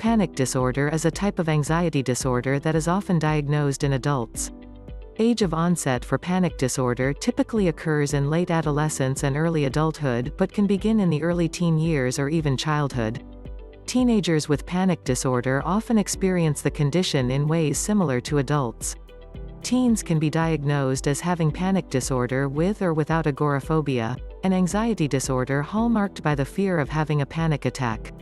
Panic disorder is a type of anxiety disorder that is often diagnosed in adults. Age of onset for panic disorder typically occurs in late adolescence and early adulthood, but can begin in the early teen years or even childhood. Teenagers with panic disorder often experience the condition in ways similar to adults. Teens can be diagnosed as having panic disorder with or without agoraphobia, an anxiety disorder hallmarked by the fear of having a panic attack.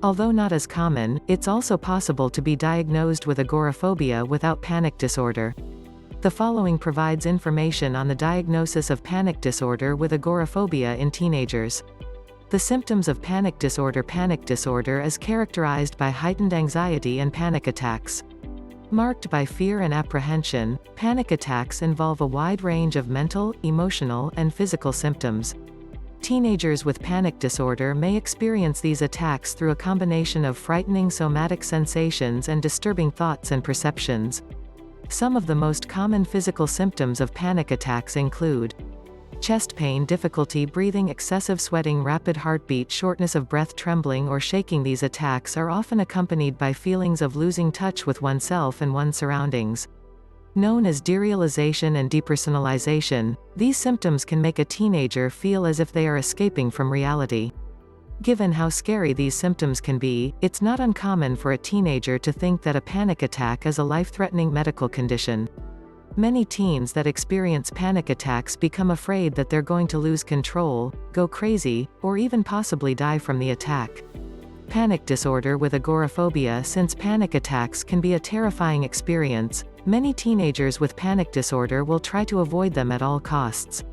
Although not as common, it's also possible to be diagnosed with agoraphobia without panic disorder. The following provides information on the diagnosis of panic disorder with agoraphobia in teenagers. The symptoms of panic disorder. Panic disorder is characterized by heightened anxiety and panic attacks. Marked by fear and apprehension, panic attacks involve a wide range of mental, emotional, and physical symptoms. Teenagers with panic disorder may experience these attacks through a combination of frightening somatic sensations and disturbing thoughts and perceptions. Some of the most common physical symptoms of panic attacks include chest pain, difficulty breathing, excessive sweating, rapid heartbeat, shortness of breath, trembling or shaking. These attacks are often accompanied by feelings of losing touch with oneself and one's surroundings. Known as derealization and depersonalization, these symptoms can make a teenager feel as if they are escaping from reality. Given how scary these symptoms can be, it's not uncommon for a teenager to think that a panic attack is a life-threatening medical condition. Many teens that experience panic attacks become afraid that they're going to lose control, go crazy, or even possibly die from the attack. Panic disorder with agoraphobia. Since panic attacks can be a terrifying experience, many teenagers with panic disorder will try to avoid them at all costs.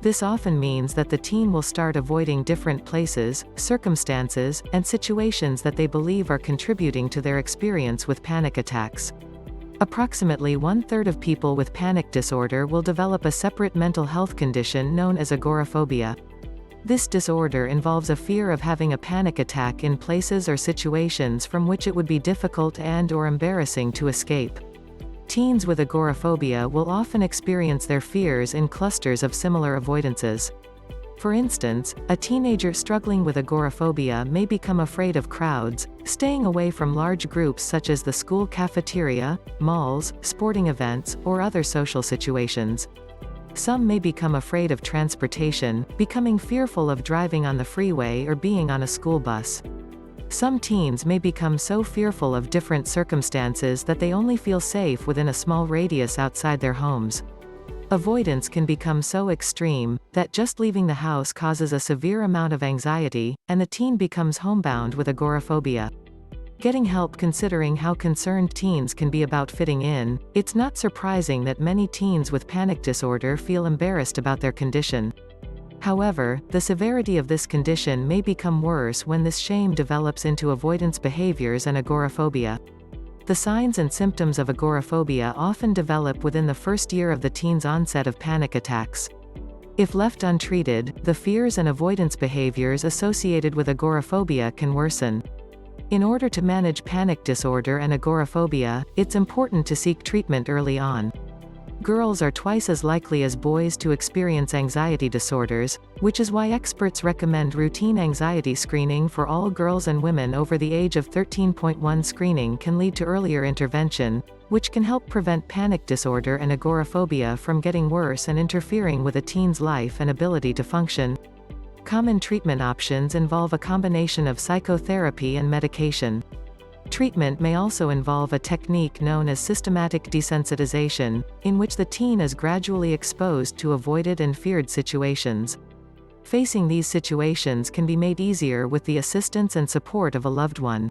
This often means that the teen will start avoiding different places, circumstances, and situations that they believe are contributing to their experience with panic attacks. Approximately 1/3 of people with panic disorder will develop a separate mental health condition known as agoraphobia. This disorder involves a fear of having a panic attack in places or situations from which it would be difficult and/or embarrassing to escape. Teens with agoraphobia will often experience their fears in clusters of similar avoidances. For instance, a teenager struggling with agoraphobia may become afraid of crowds, staying away from large groups such as the school cafeteria, malls, sporting events, or other social situations. Some may become afraid of transportation, becoming fearful of driving on the freeway or being on a school bus. Some teens may become so fearful of different circumstances that they only feel safe within a small radius outside their homes. Avoidance can become so extreme that just leaving the house causes a severe amount of anxiety, and the teen becomes homebound with agoraphobia. Getting help. Considering how concerned teens can be about fitting in, it's not surprising that many teens with panic disorder feel embarrassed about their condition. However, the severity of this condition may become worse when this shame develops into avoidance behaviors and agoraphobia. The signs and symptoms of agoraphobia often develop within the first year of the teen's onset of panic attacks. If left untreated, the fears and avoidance behaviors associated with agoraphobia can worsen. In order to manage panic disorder and agoraphobia, it's important to seek treatment early on. Girls are twice as likely as boys to experience anxiety disorders, which is why experts recommend routine anxiety screening for all girls and women over the age of 13. Screening can lead to earlier intervention, which can help prevent panic disorder and agoraphobia from getting worse and interfering with a teen's life and ability to function. Common treatment options involve a combination of psychotherapy and medication. Treatment may also involve a technique known as systematic desensitization, in which the teen is gradually exposed to avoided and feared situations. Facing these situations can be made easier with the assistance and support of a loved one.